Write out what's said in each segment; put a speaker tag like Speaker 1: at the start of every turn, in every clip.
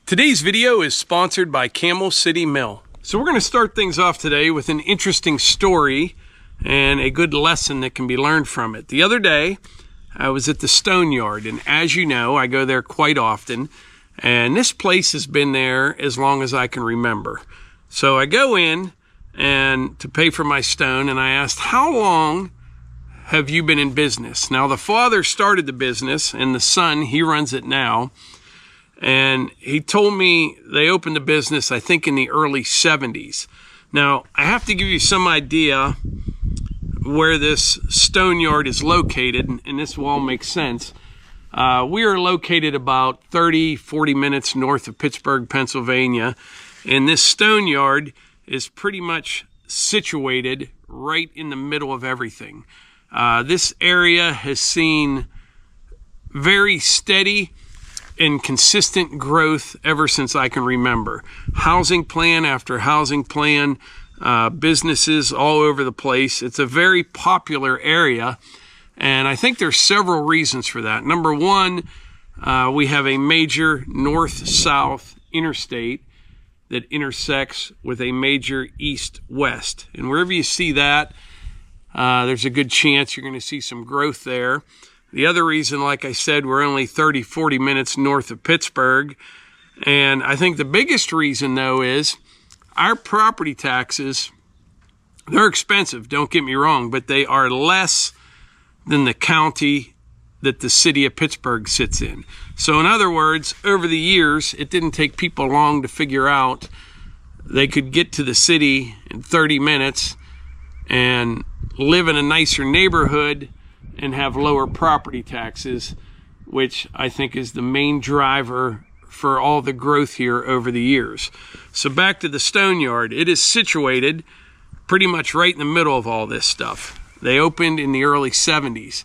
Speaker 1: Today's video is sponsored by Camel City Mill. So we're going to start things off today with an interesting story and a good lesson that can be learned from it. The other day, I was at the stone yard, and as you know, I go there quite often, and this place has been there as long as I can remember. So I go in and to pay for my stone, and I asked, how long have you been in business? Now, the father started the business, and the son, he runs it now. And he told me they opened the business, I think, in the early 70s. Now, I have to give you some idea where this stone yard is located, and this will all make sense. We are located about 30-40 minutes north of Pittsburgh, Pennsylvania, and this stone yard is pretty much situated right in the middle of everything. This area has seen very steady and consistent growth ever since I can remember. Housing plan after housing plan, businesses all over the place. It's a very popular area, and I think there's several reasons for that. Number one, we have a major north-south interstate that intersects with a major east-west. And wherever you see that, there's a good chance you're going to see some growth there. The other reason, like I said, we're only 30-40 minutes north of Pittsburgh. And I think the biggest reason, though, is our property taxes, they're expensive, don't get me wrong, but they are less than the county that the city of Pittsburgh sits in. So in other words, over the years, it didn't take people long to figure out they could get to the city in 30 minutes and live in a nicer neighborhood and have lower property taxes, which I think is the main driver for all the growth here over the years. So back to the stone yard. It is situated pretty much right in the middle of all this stuff. They opened in the early 70s.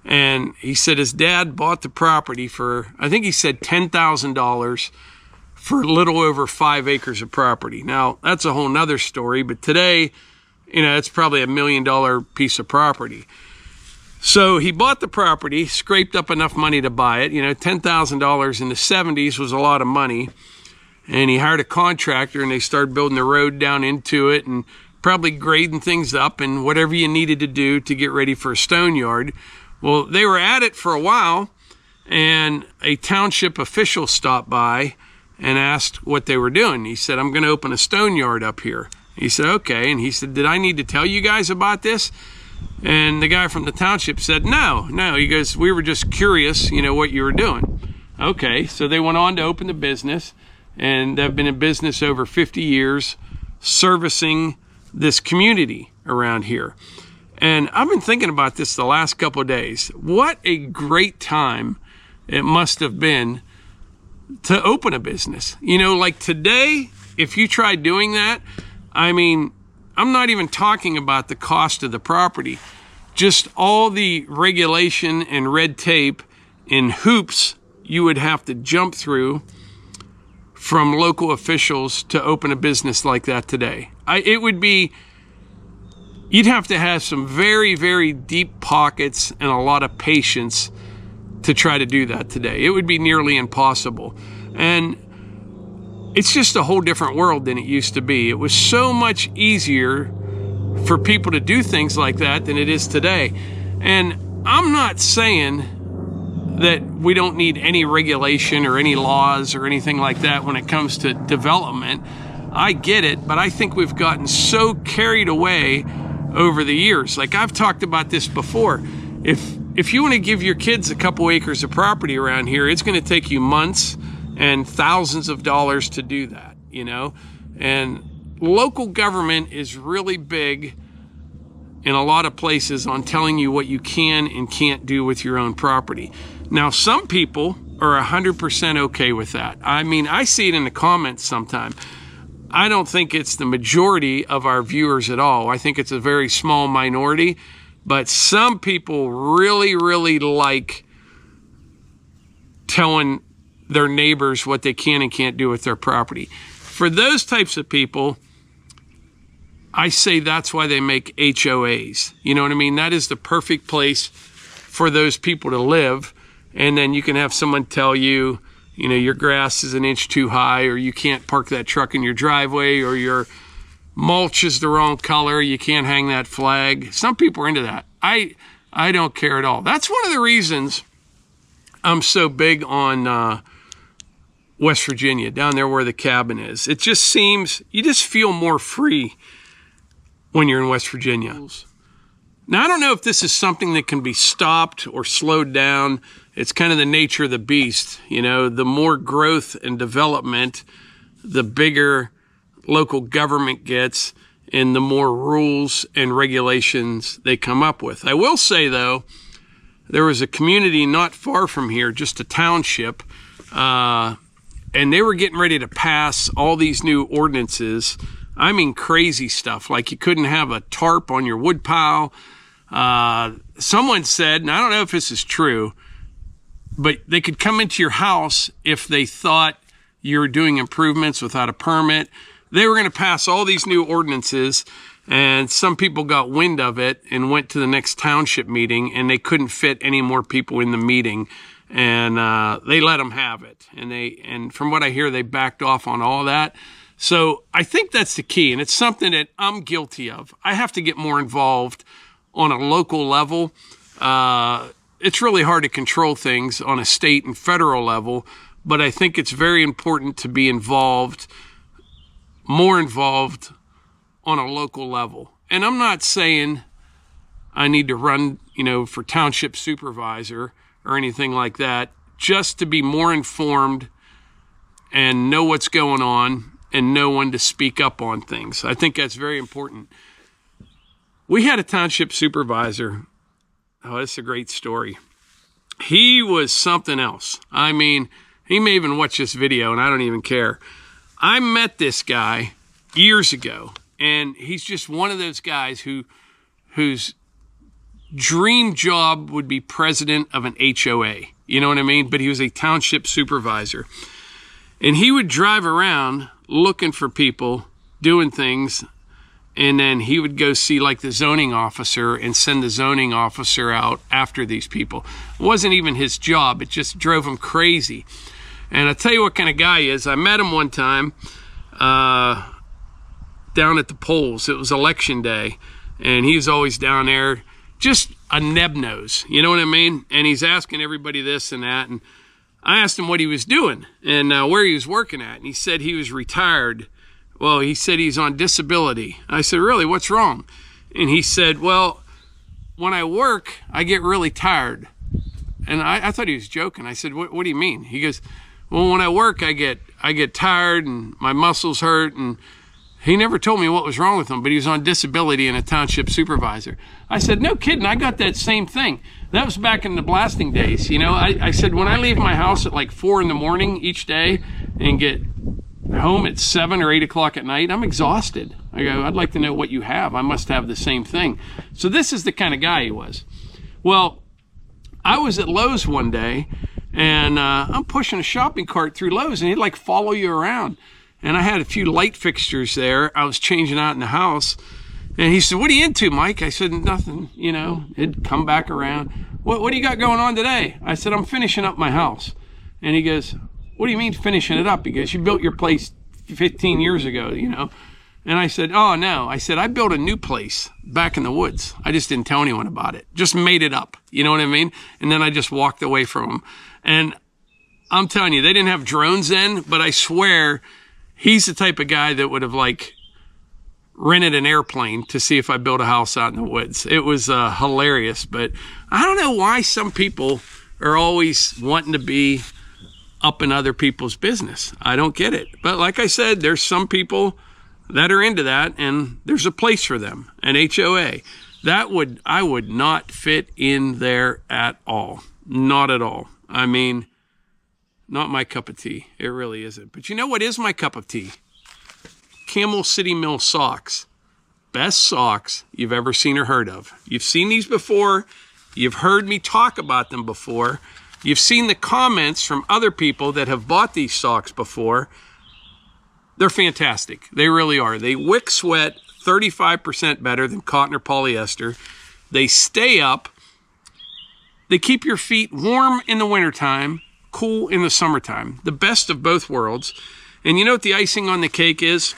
Speaker 1: And he said his dad bought the property for, I think he said $10,000 for a little over 5 acres of property. Now, that's a whole nother story, but today, it's probably $1 million piece of property. So he bought the property, scraped up enough money to buy it. $10,000 in the 70s was a lot of money. And he hired a contractor, and they started building the road down into it and probably grading things up and whatever you needed to do to get ready for a stone yard. Well, they were at it for a while, and a township official stopped by and asked what they were doing. He said, I'm going to open a stone yard up here. He said, okay. And he said, did I need to tell you guys about this? And the guy from the township said, no. He goes, we were just curious, what you were doing. Okay, so they went on to open the business, and they've been in business over 50 years, servicing this community around here. And I've been thinking about this the last couple of days. What a great time it must have been to open a business. Like today, if you tried doing that, I'm not even talking about the cost of the property, just all the regulation and red tape and hoops you would have to jump through from local officials to open a business like that today. You'd have to have some very, very deep pockets and a lot of patience to try to do that today. It would be nearly impossible. And it's just a whole different world than it used to be. It was so much easier for people to do things like that than it is today. And I'm not saying that we don't need any regulation or any laws or anything like that when it comes to development. I get it, but I think we've gotten so carried away over the years. Like I've talked about this before. If you want to give your kids a couple acres of property around here, it's going to take you months and thousands of dollars to do that, and local government is really big in a lot of places on telling you what you can and can't do with your own property. Now, some people are 100% okay with that. I see it in the comments sometimes. I don't think it's the majority of our viewers at all. I think it's a very small minority, but some people really, really like telling their neighbors what they can and can't do with their property. For those types of people, I say that's why they make HOAs. You know what I mean? That is the perfect place for those people to live. And then you can have someone tell you, you know, your grass is an inch too high, or you can't park that truck in your driveway, or your mulch is the wrong color, you can't hang that flag. Some people are into that. I don't care at all. That's one of the reasons I'm so big on West Virginia, down there where the cabin is. It just seems, you just feel more free when you're in West Virginia. Now, I don't know if this is something that can be stopped or slowed down. It's kind of the nature of the beast. You know, the more growth and development, the bigger local government gets and the more rules and regulations they come up with. I will say, though, there was a community not far from here, just a township, and they were getting ready to pass all these new ordinances. I mean, crazy stuff, like you couldn't have a tarp on your wood pile. Someone said, and I don't know if this is true, but they could come into your house if they thought you were doing improvements without a permit. They were going to pass all these new ordinances, and some people got wind of it and went to the next township meeting, and they couldn't fit any more people in the meeting, and they let them have it. And from what I hear, they backed off on all that. So I think that's the key, and it's something that I'm guilty of. I have to get more involved on a local level. It's really hard to control things on a state and federal level, but I think it's very important to be involved, more involved on a local level. And I'm not saying I need to run, you know, for township supervisor or anything like that, just to be more informed and know what's going on and know when to speak up on things. I think that's very important. We had a township supervisor. Oh, that's a great story. He was something else. I mean, he may even watch this video, and I don't even care. I met this guy years ago, and he's just one of those guys whose dream job would be president of an HOA. You know what I mean? But he was a township supervisor. And he would drive around looking for people, doing things, and then he would go see like the zoning officer and send the zoning officer out after these people. It wasn't even his job. It just drove him crazy. And I'll tell you what kind of guy he is. I met him one time down at the polls. It was election day, and he was always down there, just a neb-nose, you know what I mean? And he's asking everybody this and that, and I asked him what he was doing and where he was working at, and he said he was retired. Well, he said he's on disability. I said, really, what's wrong? And he said, well, when I work, I get really tired. And I thought he was joking. I said, what do you mean? He goes, well, when I work, I get tired and my muscles hurt. And he never told me what was wrong with him, but he was on disability and a township supervisor. I said, no kidding, I got that same thing. That was back in the blasting days. You know, I said, when I leave my house at like 4 in the morning each day and get home at 7 or 8 o'clock at night, I'm exhausted. I go, I'd like to know what you have. I must have the same thing. So this is the kind of guy he was. Well, I was at Lowe's one day, and I'm pushing a shopping cart through Lowe's, and he'd like follow you around. And I had a few light fixtures there I was changing out in the house. And he said, what are you into, Mike? I said, nothing, you know. He'd come back around. What do you got going on today? I said, I'm finishing up my house. And he goes, what do you mean finishing it up? He goes, you built your place 15 years ago, you know. And I said, oh, no. I said, I built a new place back in the woods. I just didn't tell anyone about it. Just made it up. You know what I mean? And then I just walked away from him. And I'm telling you, they didn't have drones then, but I swear he's the type of guy that would have, like, rented an airplane to see if I built a house out in the woods. It was hilarious. But I don't know why some people are always wanting to be up in other people's business. I don't get it. But like I said, there's some people that are into that, and there's a place for them, an HOA. I would not fit in there at all. Not at all. I mean, not my cup of tea. It really isn't. But you know what is my cup of tea? Camel City Mill socks. Best socks you've ever seen or heard of. You've seen these before. You've heard me talk about them before. You've seen the comments from other people that have bought these socks before. They're fantastic. They really are. They wick sweat 35% better than cotton or polyester. They stay up. They keep your feet warm in the wintertime cool in the summertime. The best of both worlds. And you know what the icing on the cake is?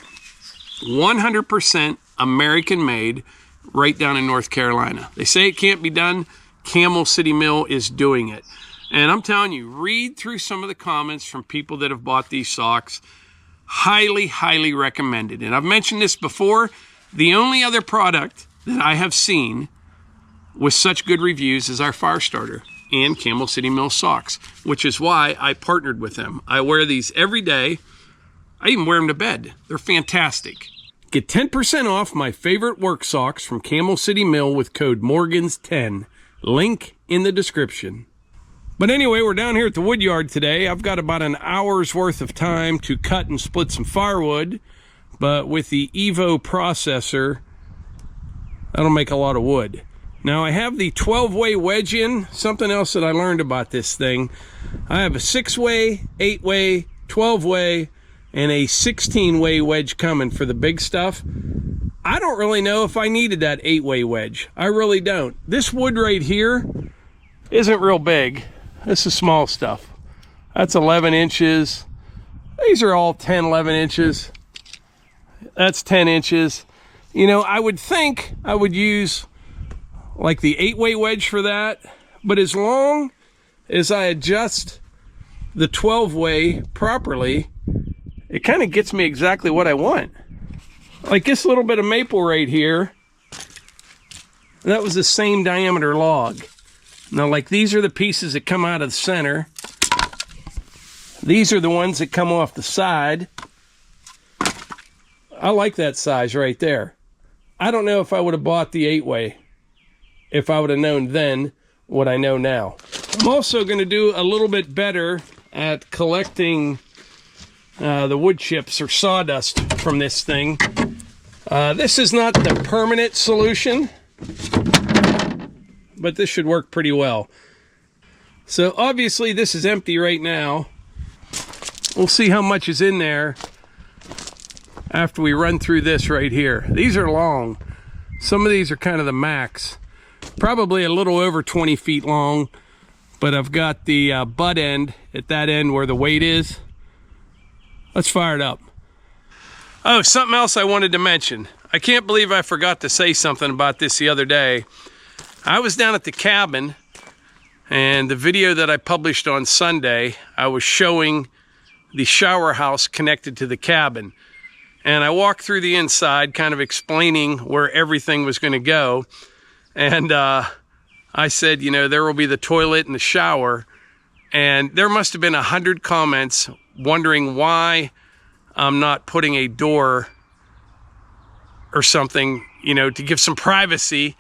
Speaker 1: 100% American made, right down in North Carolina. They say it can't be done. Camel City Mill is doing it. And I'm telling you, read through some of the comments from people that have bought these socks. Highly, highly recommended. And I've mentioned this before. The only other product that I have seen with such good reviews is our fire starter and Camel City Mill socks, which is why I partnered with them. I wear these every day. I even wear them to bed. They're fantastic. Get 10% off my favorite work socks from Camel City Mill with code Morgans10. Link in the description. But anyway, we're down here at the Woodyard today. I've got about an hour's worth of time to cut and split some firewood, but with the Evo processor, that'll make a lot of wood. Now I have the 12-way wedge in. Something else that I learned about this thing. I have a 6-way, 8-way, 12-way, and a 16-way wedge coming for the big stuff. I don't really know if I needed that 8-way wedge. I really don't. This wood right here isn't real big. This is small stuff. That's 11 inches. These are all 10, 11 inches. That's 10 inches. You know, I would think I would use like the 8-way wedge for that, but as long as I adjust the 12-way properly, it kind of gets me exactly what I want. Like this little bit of maple right here, that was the same diameter log. Now, like these are the pieces that come out of the center. These are the ones that come off the side. I like that size right there. I don't know if I would have bought the 8-way if I would have known then what I know now. I'm also going to do a little bit better at collecting the wood chips or sawdust from this thing. This is not the permanent solution, but this should work pretty well. So obviously this is empty right now. We'll see how much is in there after we run through this right here. These are long. Some of these are kind of the max. Probably a little over 20 feet long, but I've got the butt end at that end where the weight is. Let's fire it up. Oh, something else I wanted to mention. I can't believe I forgot to say something about this the other day. I was down at the cabin, and the video that I published on Sunday, I was showing the shower house connected to the cabin. And I walked through the inside, kind of explaining where everything was going to go. And I said, you know, there will be the toilet and the shower. And there must have been 100 comments wondering why I'm not putting a door or something, you know, to give some privacy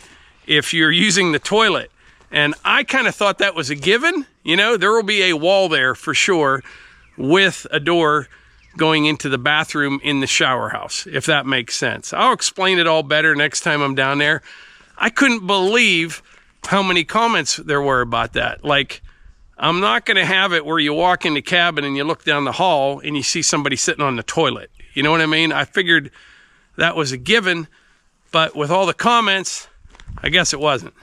Speaker 1: if you're using the toilet. And I kind of thought that was a given. You know, there will be a wall there for sure with a door going into the bathroom in the shower house, if that makes sense. I'll explain it all better next time I'm down there. I couldn't believe how many comments there were about that. Like, I'm not going to have it where you walk in the cabin and you look down the hall and you see somebody sitting on the toilet. You know what I mean? I figured that was a given, but with all the comments, I guess it wasn't.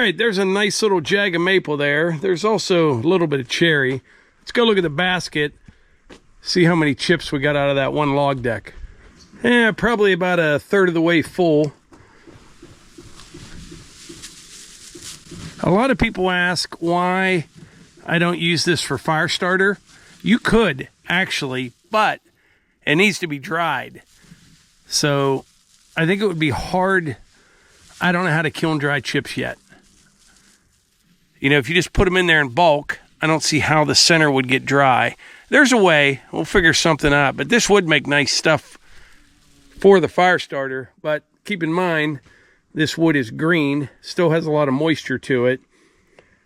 Speaker 1: right, there's a nice little jag of maple there. There's also a little bit of cherry. Let's go look at the basket, see how many chips we got out of that one log deck. Yeah, probably about a third of the way full. A lot of people ask why I don't use this for fire starter. You could, actually, but it needs to be dried. So I think it would be hard. I don't know how to kiln dry chips yet. You know, if you just put them in there in bulk, I don't see how the center would get dry. There's a way. We'll figure something out. But this would make nice stuff for the fire starter. But keep in mind, this wood is green. Still has a lot of moisture to it.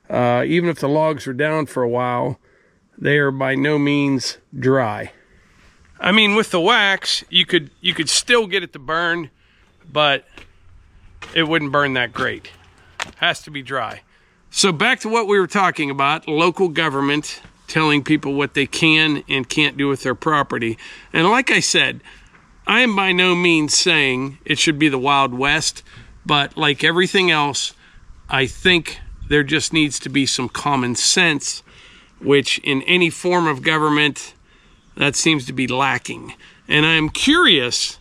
Speaker 1: Even if the logs are down for a while, they are by no means dry. I mean, with the wax, you could still get it to burn, but it wouldn't burn that great. Has to be dry. So back to what we were talking about, local government telling people what they can and can't do with their property. And like I said, I am by no means saying it should be the Wild West, but like everything else, I think there just needs to be some common sense, which in any form of government, that seems to be lacking. And I'm curious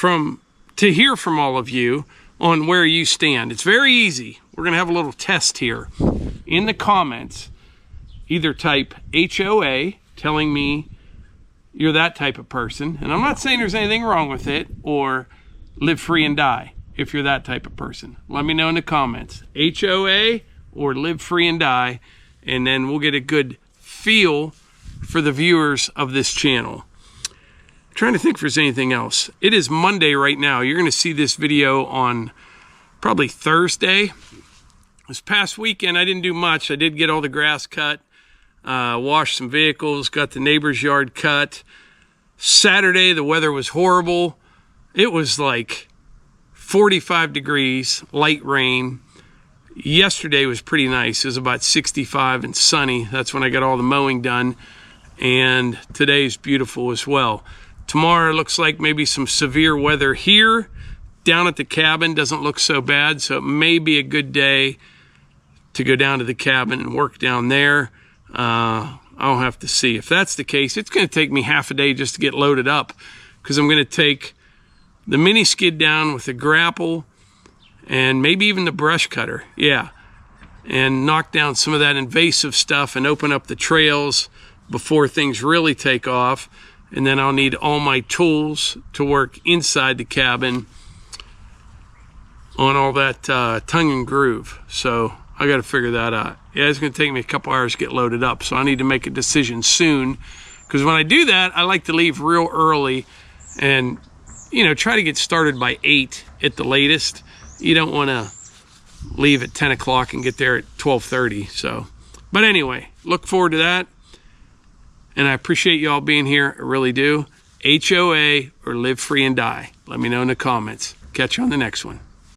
Speaker 1: to hear from all of you on where you stand. It's very easy. We're going to have a little test here. In the comments, either type HOA, telling me you're that type of person, and I'm not saying there's anything wrong with it, or live free and die if you're that type of person. Let me know in the comments. HOA or live free and die, and then we'll get a good feel for the viewers of this channel. I'm trying to think if there's anything else. It is Monday right now. You're going to see this video on probably Thursday. This past weekend, I didn't do much. I did get all the grass cut, washed some vehicles, got the neighbor's yard cut. Saturday, the weather was horrible. It was like 45 degrees, light rain. Yesterday was pretty nice. It was about 65 and sunny. That's when I got all the mowing done. And today's beautiful as well. Tomorrow looks like maybe some severe weather here. Down at the cabin doesn't look so bad, so it may be a good day to go down to the cabin and work down there. I'll have to see. If that's the case, it's going to take me half a day just to get loaded up, because I'm going to take the mini skid down with the grapple and maybe even the brush cutter. Yeah. And knock down some of that invasive stuff and open up the trails before things really take off. And then I'll need all my tools to work inside the cabin on all that tongue and groove. So I got to figure that out. Yeah, it's going to take me a couple hours to get loaded up, so I need to make a decision soon, because when I do that, I like to leave real early and, you know, try to get started by 8 at the latest. You don't want to leave at 10 o'clock and get there at 12:30. So, but anyway, look forward to that. And I appreciate you all being here. I really do. HOA or live free and die. Let me know in the comments. Catch you on the next one.